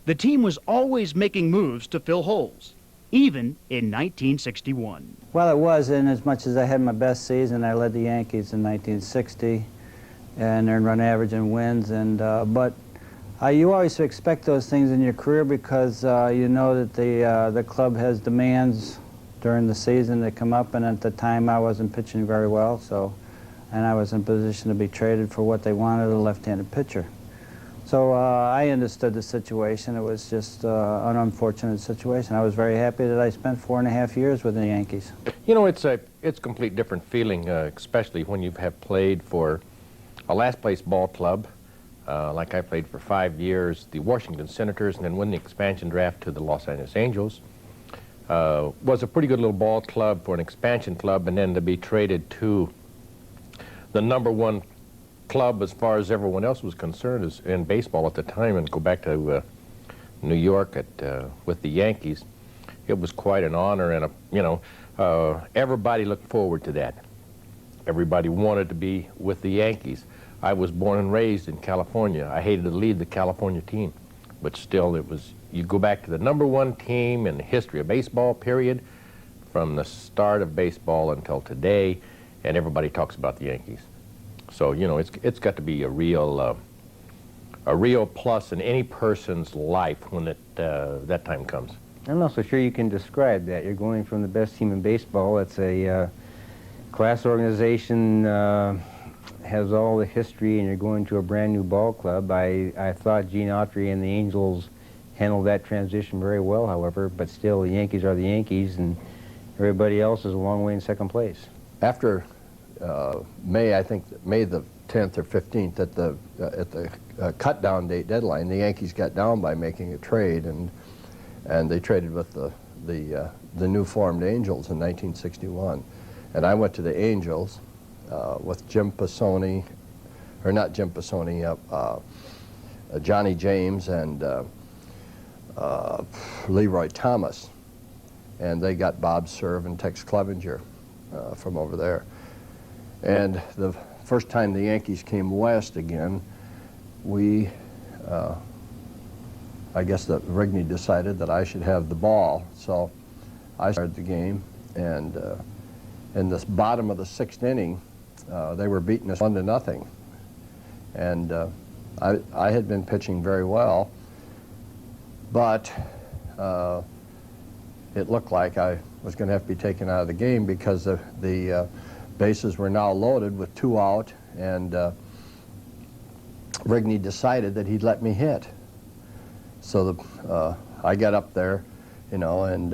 Speaker 2: The team was always making moves to fill holes, even in 1961.
Speaker 14: Well, it was, in as much as I had my best season. I led the Yankees in 1960 and earned run average and wins, and but you always expect those things in your career, because you know that the club has demands during the season that come up, and at the time I wasn't pitching very well, and I was in position to be traded for what they wanted, a left-handed pitcher. So I understood the situation. It was just an unfortunate situation. I was very happy that I spent 4.5 years with the Yankees.
Speaker 8: You know, it's a complete different feeling, especially when you have played for a last-place ball club, like I played for 5 years, the Washington Senators, and then win the expansion draft to the Los Angeles Angels. Was a pretty good little ball club for an expansion club, and then to be traded to the #1 club as far as everyone else was concerned is in baseball at the time, and go back to New York with the Yankees. It was quite an honor, and you know, everybody looked forward to that. Everybody wanted to be with the Yankees. I was born and raised in California. I hated to leave the California team, but still it was, you go back to the #1 team in the history of baseball, period, from the start of baseball until today, and everybody talks about the Yankees. So, you know, it's got to be a real plus in any person's life when that time comes.
Speaker 23: I'm not so sure you can describe that. You're going from the best team in baseball. It's a class organization, has all the history, and you're going to a brand new ball club. I thought Gene Autry and the Angels handled that transition very well, however, but still the Yankees are the Yankees, and everybody else is a long way in second place.
Speaker 24: After May, I think May the 10th or 15th, at the cut-down date deadline, the Yankees got down by making a trade, and they traded with the new formed Angels in 1961. And I went to the Angels with Jim Pisoni, or not Jim Pisoni, Johnny James and Leroy Thomas. and they got Bob Serve and Tex Clevenger from over there. And the first time the Yankees came west again, I guess that Rigney decided that I should have the ball, so I started the game, and in the bottom of the 6th inning, they were beating us 1-0, and I had been pitching very well, but it looked like I was going to have to be taken out of the game because the bases were now loaded with 2 out, and Rigney decided that he'd let me hit. So I got up there, you know, and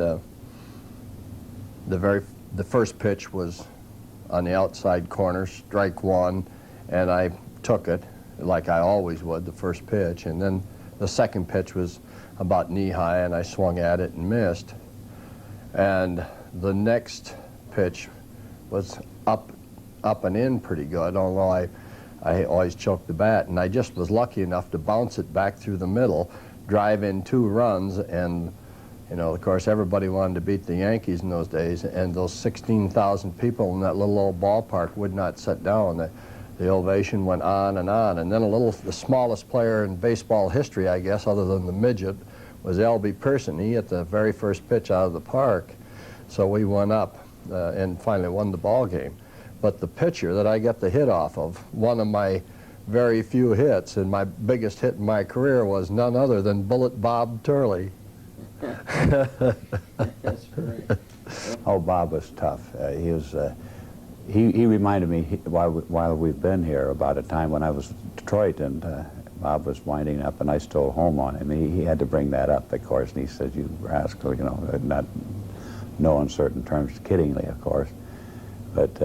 Speaker 24: the first pitch was on the outside corner, strike 1, and I took it like I always would, the first pitch, and then the second pitch was about knee-high, and I swung at it and missed. And the next pitch was up and in pretty good, although I always choked the bat, and I just was lucky enough to bounce it back through the middle, drive in 2 runs, and you know, of course, everybody wanted to beat the Yankees in those days, and those 16,000 people in that little old ballpark would not sit down. The ovation went on, and then the smallest player in baseball history, I guess, other than the midget, was L.B. Pearson. He hit the very first pitch out of the park, so we went up and finally won the ball game. But the pitcher that I got the hit off of, one of my very few hits, and my biggest hit in my career, was none other than Bullet Bob Turley.
Speaker 1: That's great. Oh, Bob was tough. He reminded me while we've been here about a time when I was in Detroit and Bob was winding up and I stole home on him. He had to bring that up, of course, and he said, "You rascal," you know, not no uncertain terms, kiddingly, of course. But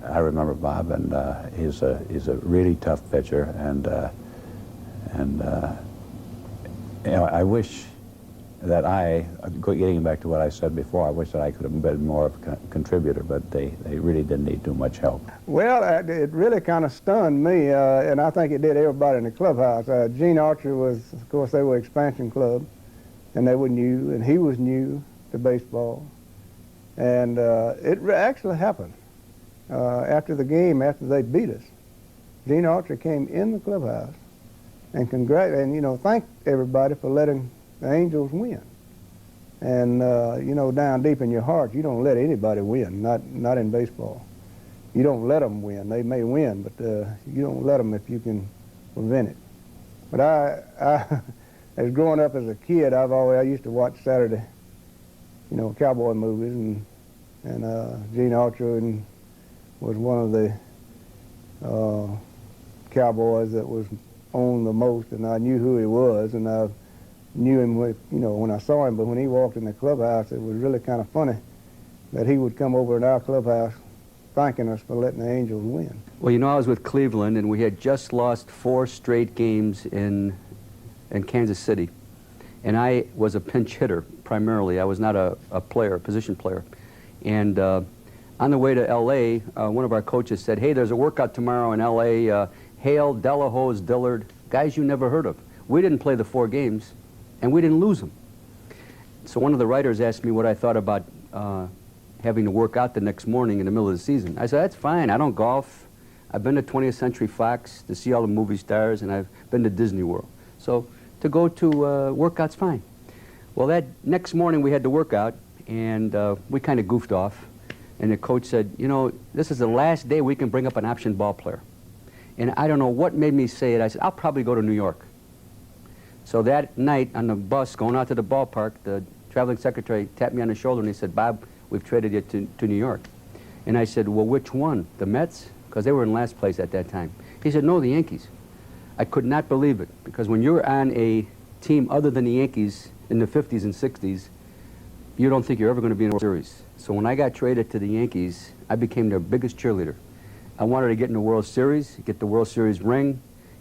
Speaker 1: I remember Bob, and he's a really tough pitcher, and you know, I wish that getting back to what I said before, I wish that I could have been more of a contributor, but they really didn't need too much help.
Speaker 15: Well, it really kind of stunned me, and I think it did everybody in the clubhouse. Gene Archer was, of course, they were expansion club, and they were new, and he was new to baseball. And it actually happened. After the game, after they beat us, Gene Archer came in the clubhouse and you know, thanked everybody for letting the Angels win. And you know, down deep in your heart, you don't let anybody win, not in baseball. You don't let them win. They may win, but you don't let them if you can prevent it. But as growing up as a kid, I used to watch Saturday, you know, cowboy movies, and Gene Archer was one of the cowboys that was on the most, and I knew who he was, and I knew him with, you know, when I saw him, but when he walked in the clubhouse, it was really kind of funny that he would come over in our clubhouse thanking us for letting the Angels win.
Speaker 16: Well, you know, I was with Cleveland, and we had just lost 4 straight games in Kansas City, and I was a pinch hitter primarily. I was not a position player, and on the way to L.A., one of our coaches said, "Hey, there's a workout tomorrow in L.A., Hale, Delahose, Dillard, guys you never heard of." We didn't play the 4 games, and we didn't lose them. So one of the writers asked me what I thought about having to work out the next morning in the middle of the season. I said, "That's fine. I don't golf. I've been to 20th Century Fox to see all the movie stars, and I've been to Disney World. So to go to workout's fine." Well, that next morning we had to work out, and we kind of goofed off. And the coach said, "You know, this is the last day we can bring up an option ball player." And I don't know what made me say it. I said, "I'll probably go to New York." So that night on the bus going out to the ballpark, the traveling secretary tapped me on the shoulder and he said, "Bob, we've traded you to New York." And I said, "Well, which one? The Mets?" Because they were in last place at that time. He said, "No, the Yankees." I could not believe it, because when you're on a team other than the Yankees in the 50s and 60s, you don't think you're ever going to be in a World Series. So when I got traded to the Yankees, I became their biggest cheerleader. I wanted to get in the World Series, get the World Series ring,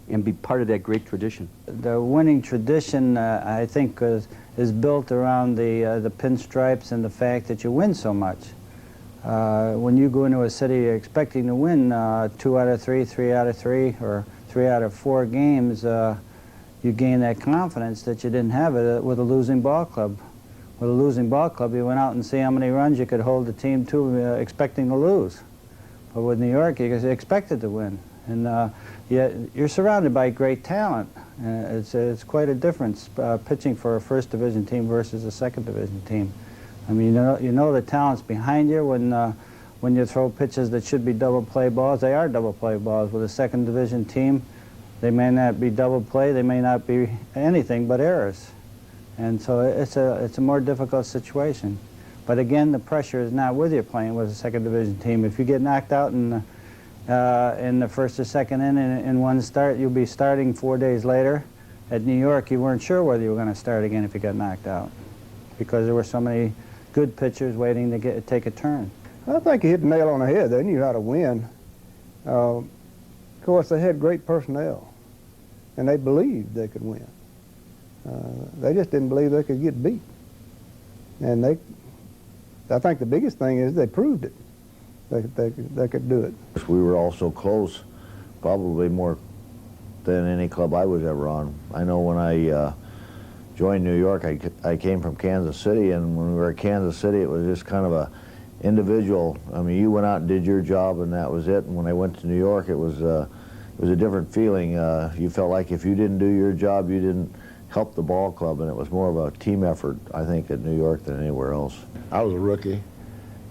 Speaker 16: and be part of that great tradition.
Speaker 14: The winning tradition, I think, is built around the pinstripes and the fact that you win so much. When you go into a city expecting to win 2 out of 3, 3 out of 3, or 3 out of 4 games, you gain that confidence that you didn't have it with a losing ball club. with a losing ball club, you went out and see how many runs you could hold the team to, expecting to lose. But with New York, you expected to win. And yet you're surrounded by great talent. It's quite a difference pitching for a first division team versus a second division team. I mean, you know the talent's behind you when you throw pitches that should be double play balls. They are double play balls. With a second division team, they may not be double play. They may not be anything but errors. And so it's a more difficult situation. But again, the pressure is not with you playing with a second division team. If you get knocked out in the first or second inning in one start, you'll be starting 4 days later. At New York, you weren't sure whether you were going to start again if you got knocked out, because there were so many good pitchers waiting to take a turn.
Speaker 15: I think you hit the nail on the head. They knew how to win. Of course, they had great personnel, and they believed they could win. They just didn't believe they could get beat. And I think the biggest thing is they proved it. They could do it.
Speaker 22: We were all so close, probably more than any club I was ever on. I know when I joined New York, I came from Kansas City, and when we were at Kansas City, it was just kind of a individual. I mean, you went out and did your job, and that was it. And when I went to New York, it was a different feeling. You felt like if you didn't do your job, you didn't help the ball club, and it was more of a team effort, I think, at New York than anywhere else.
Speaker 17: I was a rookie,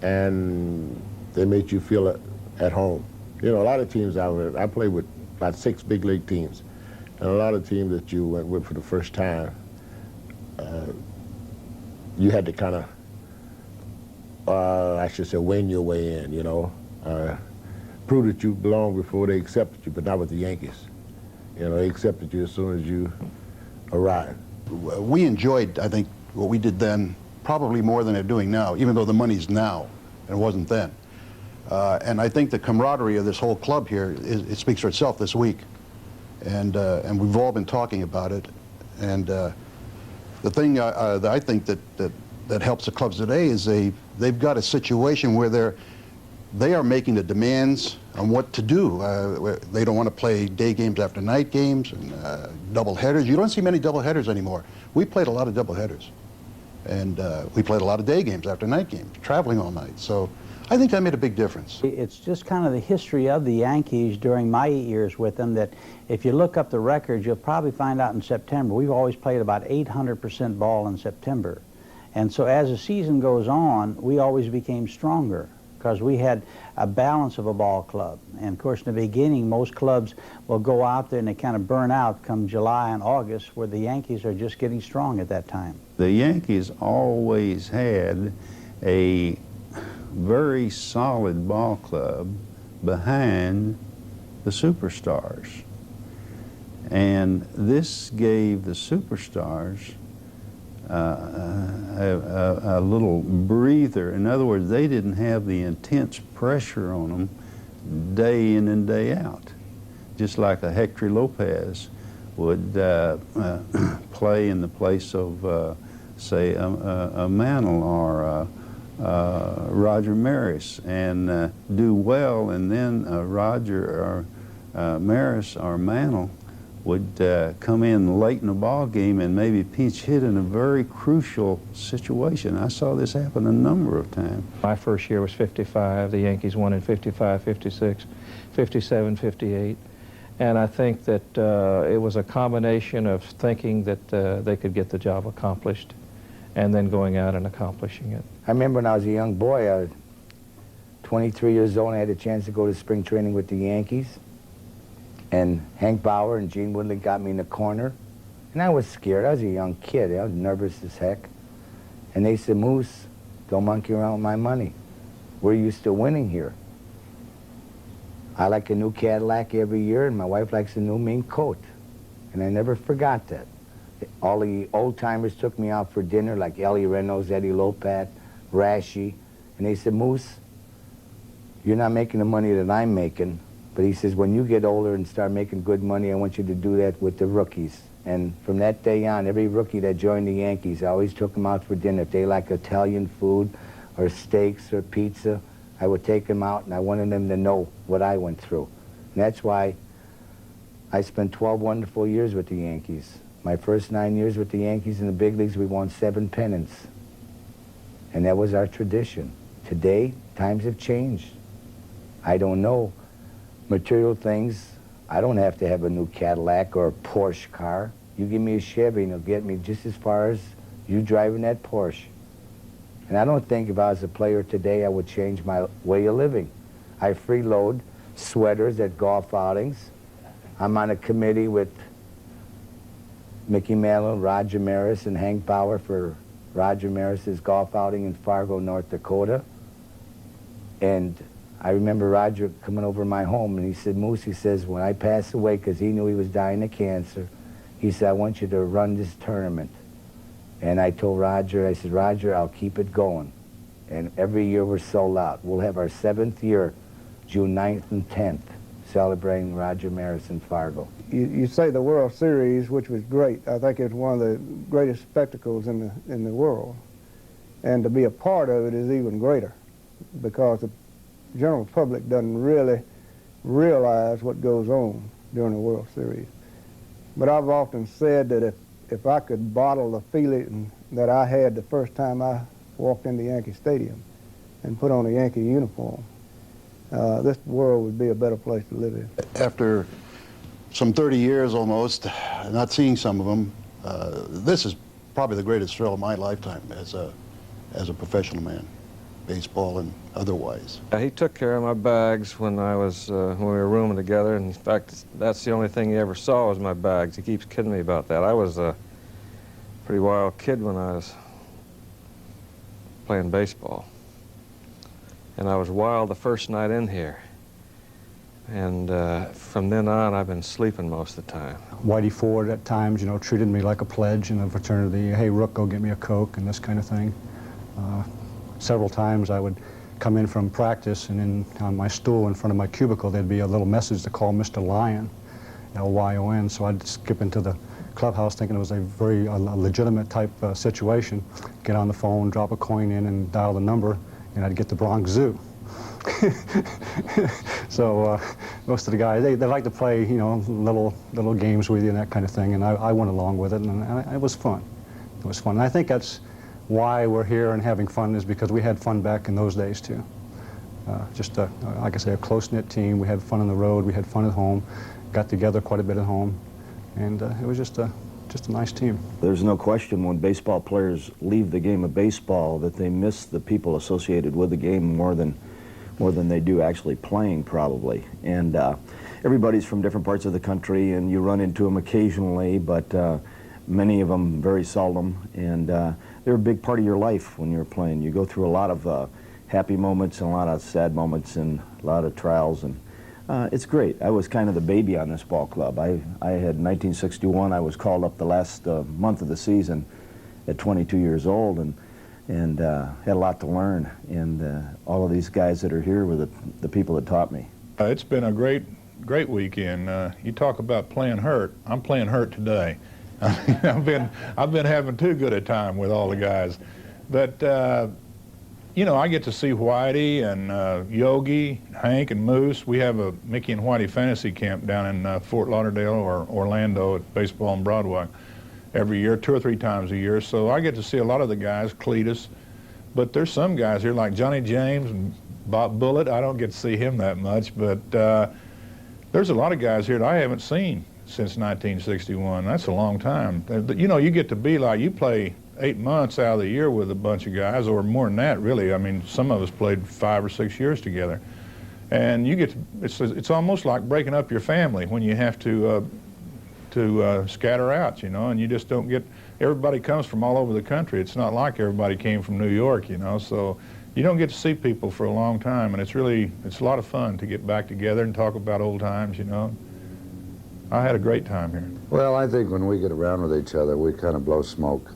Speaker 17: and they made you feel at home. You know, a lot of teams I played with about 6 big league teams, and a lot of teams that you went with for the first time, you had to kind of, I should say, win your way in, you know. Prove that you belonged before they accepted you, but not with the Yankees. You know, they accepted you as soon as you arrived.
Speaker 18: We enjoyed, I think, what we did then probably more than they're doing now, even though the money's now, and it wasn't then. And I think the camaraderie of this whole club here, it speaks for itself this week. And we've all been talking about it. And the thing that I think that helps the clubs today is they've got a situation where they are making the demands on what to do. They don't want to play day games after night games and double headers. You don't see many double headers anymore. We played a lot of double headers. And we played a lot of day games after night games, traveling all night. So I think that made a big difference.
Speaker 19: It's just kind of the history of the Yankees during my 8 years with them that if you look up the records, you'll probably find out in September. We've always played about 800% ball in September. And so as the season goes on, we always became stronger because we had a balance of a ball club. And of course, in the beginning, most clubs will go out there and they kind of burn out come July and August, where the Yankees are just getting strong at that time.
Speaker 1: The Yankees always had a very solid ball club behind the superstars. And this gave the superstars a little breather. In other words, they didn't have the intense pressure on them day in and day out. Just like a Hector Lopez would play in the place of, say, a Mantle or Roger Maris and do well, and then Roger or Maris or Mantle would come in late in the ball game and maybe pinch hit in a very crucial situation. I saw this happen a number of times.
Speaker 13: My first year was 55. The Yankees won in 55, 56, 57, 58. And I think that it was a combination of thinking that they could get the job accomplished and then going out and accomplishing it.
Speaker 3: I remember when I was a young boy, I was 23 years old, and I had a chance to go to spring training with the Yankees. And Hank Bauer and Gene Woodley got me in the corner. And I was scared. I was a young kid. I was nervous as heck. And they said, Moose, don't monkey around with my money. We're used to winning here. I like a new Cadillac every year, and my wife likes a new mink coat. And I never forgot that. All the old-timers took me out for dinner, like Ellie Reynolds, Eddie Lopat, Rashi. And they said, Moose, you're not making the money that I'm making. But he says, when you get older and start making good money, I want you to do that with the rookies. And from that day on, every rookie that joined the Yankees, I always took them out for dinner. If they like Italian food or steaks or pizza, I would take them out, and I wanted them to know what I went through. And that's why I spent 12 wonderful years with the Yankees. My first 9 years with the Yankees in the big leagues, we won 7 pennants. And that was our tradition. Today, times have changed. I don't know. Material things, I don't have to have a new Cadillac or a Porsche car. You give me a Chevy and it'll get me just as far as you driving that Porsche. And I don't think if I was a player today, I would change my way of living. I freeload sweaters at golf outings. I'm on a committee with Mickey Mantle, Roger Maris, and Hank Bauer for Roger Maris's golf outing in Fargo, North Dakota. And I remember Roger coming over to my home, and he said, Moose, he says, when I pass away, because he knew he was dying of cancer, he said, I want you to run this tournament. And I told Roger, I said, Roger, I'll keep it going. And every year we're sold out. We'll have our 7th year, June 9th and 10th, celebrating Roger Maris in Fargo.
Speaker 15: You say the World Series, which was great. I think it's one of the greatest spectacles in the world. And to be a part of it is even greater, because the general public doesn't really realize what goes on during the World Series. But I've often said that if I could bottle the feeling that I had the first time I walked into Yankee Stadium and put on a Yankee uniform, this world would be a better place to live in.
Speaker 18: After some 30 years almost, not seeing some of them, this is probably the greatest thrill of my lifetime as a professional man, baseball and otherwise.
Speaker 6: He took care of my bags when when we were rooming together. In fact, that's the only thing he ever saw was my bags. He keeps kidding me about that. I was a pretty wild kid when I was playing baseball. And I was wild the first night in here. And from then on, I've been sleeping most of the time.
Speaker 9: Whitey Ford at times, you know, treated me like a pledge in a fraternity. Hey, Rook, go get me a Coke and this kind of thing. Several times I would come in from practice, and on my stool in front of my cubicle there'd be a little message to call Mr. Lyon, L-Y-O-N. So I'd skip into the clubhouse thinking it was a very legitimate type situation, get on the phone, drop a coin in and dial the number, and I'd get the Bronx Zoo. So most of the guys, they like to play, you know, little games with you and that kind of thing, and I went along with it, and it was fun. It was fun. And I think that's why we're here and having fun, is because we had fun back in those days too. Just like I say, a close-knit team. We had fun on the road. We had fun at home. Got together quite a bit at home, and it was just a nice team.
Speaker 22: There's no question when baseball players leave the game of baseball that they miss the people associated with the game more than they do actually playing, probably. And everybody's from different parts of the country, and you run into them occasionally, but many of them very seldom. And they're a big part of your life when you're playing. You go through a lot of happy moments and a lot of sad moments and a lot of trials, and it's great. I was kind of the baby on this ball club. I had, in 1961, I was called up the last month of the season at 22 years old, and had a lot to learn. And all of these guys that are here were the people that taught me.
Speaker 11: It's been a great weekend. You talk about playing hurt. I'm playing hurt today. I've been having too good a time with all the guys, but you know, I get to see Whitey and Yogi, Hank, and Moose. We have a Mickey and Whitey fantasy camp down in Fort Lauderdale or Orlando at Baseball on Broadway every year, 2 or 3 times a year. So I get to see a lot of the guys, Cletus, but there's some guys here like Johnny James and Bob Bullitt. I don't get to see him that much, but there's a lot of guys here that I haven't seen since 1961. That's a long time. You know, you get to be like, you play 8 months out of the year with a bunch of guys, or more than that, really. I mean, some of us played 5 or 6 years together. And you get to, it's almost like breaking up your family when you have to scatter out, you know, and you just don't get, everybody comes from all over the country. It's not like everybody came from New York, you know, so you don't get to see people for a long time, and it's a lot of fun to get back together and talk about old times, you know. I had a great time here.
Speaker 5: Well, I think when we get around with each other, we kind of blow smoke.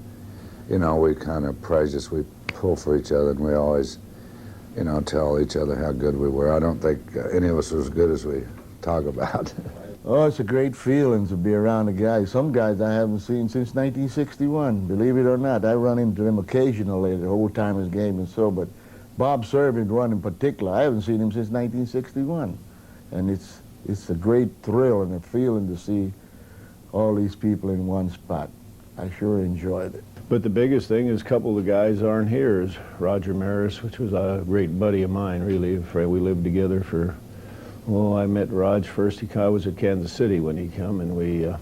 Speaker 5: You know, we kind of precious, we pull for each other, and we always, you know, tell each other how good we were. I don't think any of us are as good as we talk about.
Speaker 22: Oh, it's a great feeling to be around the guys. Some guys I haven't seen since 1961, believe it or not. I run into them occasionally at the Old Timers game and so, but Bob Servin, one in particular, I haven't seen him since 1961. And it's a great thrill and a feeling to see all these people in one spot. I sure enjoyed it.
Speaker 7: But the biggest thing is a couple of the guys aren't here. Is Roger Maris, which was a great buddy of mine, really. We lived together for, well, I met Raj first. I was at Kansas City when he came, and we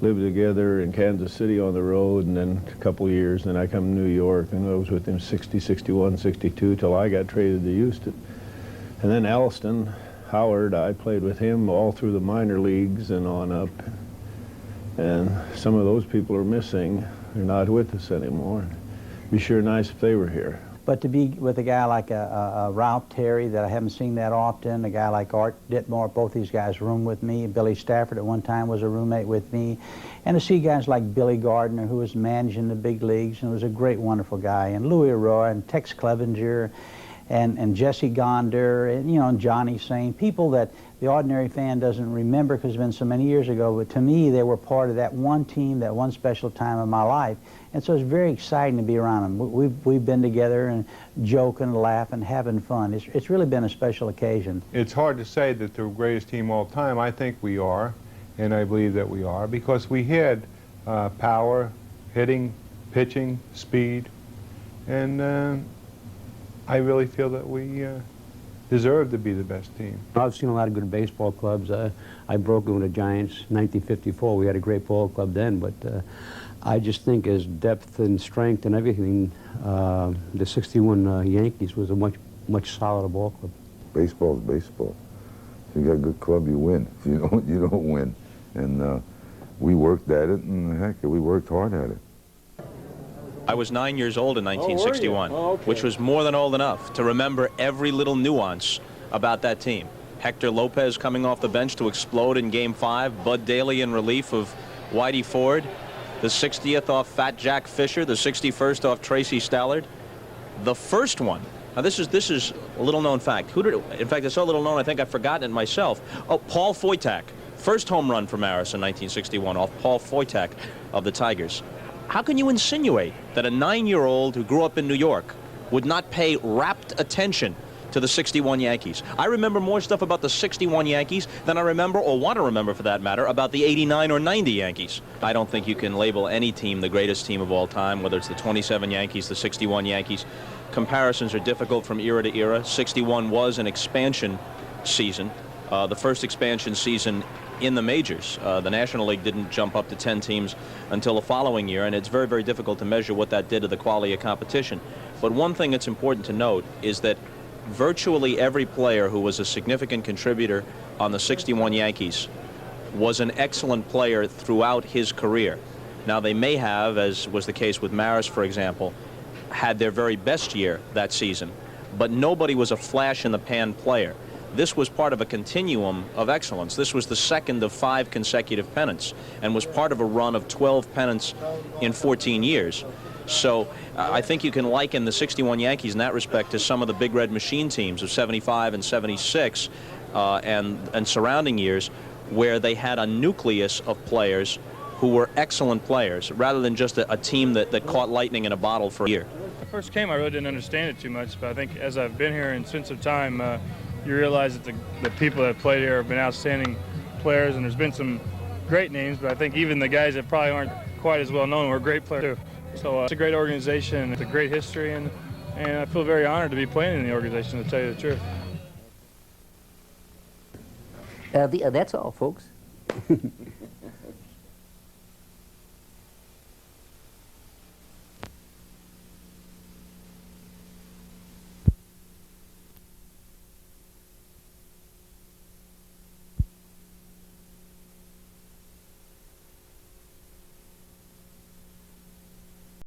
Speaker 7: lived together in Kansas City on the road, and then a couple of years. Then I come to New York, and I was with him 60, 61, 62, till I got traded to Houston. And then Alston Howard, I played with him all through the minor leagues and on up. And some of those people are missing. They're not with us anymore. It'd be sure nice if they were here.
Speaker 19: But to be with a guy like a Ralph Terry, that I haven't seen that often, a guy like Art Ditmore, both these guys roomed with me. Billy Stafford at one time was a roommate with me. And to see guys like Billy Gardner, who was managing the big leagues and was a great, wonderful guy, and Louis Arroyo and Tex Clevenger and Jesse Gonder and, you know, and Johnny Sain, people that the ordinary fan doesn't remember because it's been so many years ago, but to me they were part of that one team, that one special time of my life. And so it's very exciting to be around them. We've been together and joking, laughing, having fun. It's really been a special occasion.
Speaker 12: It's hard to say that they're the greatest team all time. I think we are, and I believe that we are, because we had power, hitting, pitching, speed, and I really feel that we deserve to be the best team.
Speaker 20: I've seen a lot of good baseball clubs. I broke in with the Giants in 1954. We had a great ball club then, but I just think as depth and strength and everything, the 61 Yankees was a much solider ball club.
Speaker 5: Baseball is baseball. If you got a good club, you win. If you don't, you don't win. And we worked at it, and heck, we worked hard at it.
Speaker 21: I was 9 years old in 1961, which was more than old enough to remember every little nuance about that team. Hector Lopez coming off the bench to explode in Game 5, Bud Daly in relief of Whitey Ford, the 60th off Fat Jack Fisher, the 61st off Tracy Stallard. The first one, now this is a little-known fact. In fact, it's so little known I think I've forgotten it myself. Oh, Paul Foytak, first home run for Maris in 1961 off Paul Foytak of the Tigers. How can you insinuate that a 9-year-old who grew up in New York would not pay rapt attention to the 61 Yankees? I remember more stuff about the 61 Yankees than I remember, or want to remember for that matter, about the 89 or 90 Yankees. I don't think you can label any team the greatest team of all time, whether it's the 27 Yankees, the 61 Yankees. Comparisons are difficult from era to era. 61 was an expansion season, the first expansion season in the majors. The National League didn't jump up to 10 teams until the following year, and it's very, very difficult to measure what that did to the quality of competition. But one thing that's important to note is that virtually every player who was a significant contributor on the 61 Yankees was an excellent player throughout his career. Now, they may have, as was the case with Maris, for example, had their very best year that season, but nobody was a flash-in-the-pan player. This was part of a continuum of excellence. This was the second of 5 consecutive pennants and was part of a run of 12 pennants in 14 years. So I think you can liken the 61 Yankees in that respect to some of the Big Red Machine teams of 75 and 76 and surrounding years, where they had a nucleus of players who were excellent players, rather than just a team that caught lightning in a bottle for a year.
Speaker 25: When I first came, I really didn't understand it too much, but I think as I've been here and since some time, you realize that the people that played here have been outstanding players, and there's been some great names, but I think even the guys that probably aren't quite as well known were great players too. So it's a great organization, it's a great history, and I feel very honored to be playing in the organization, to tell you the truth.
Speaker 26: That's all, folks.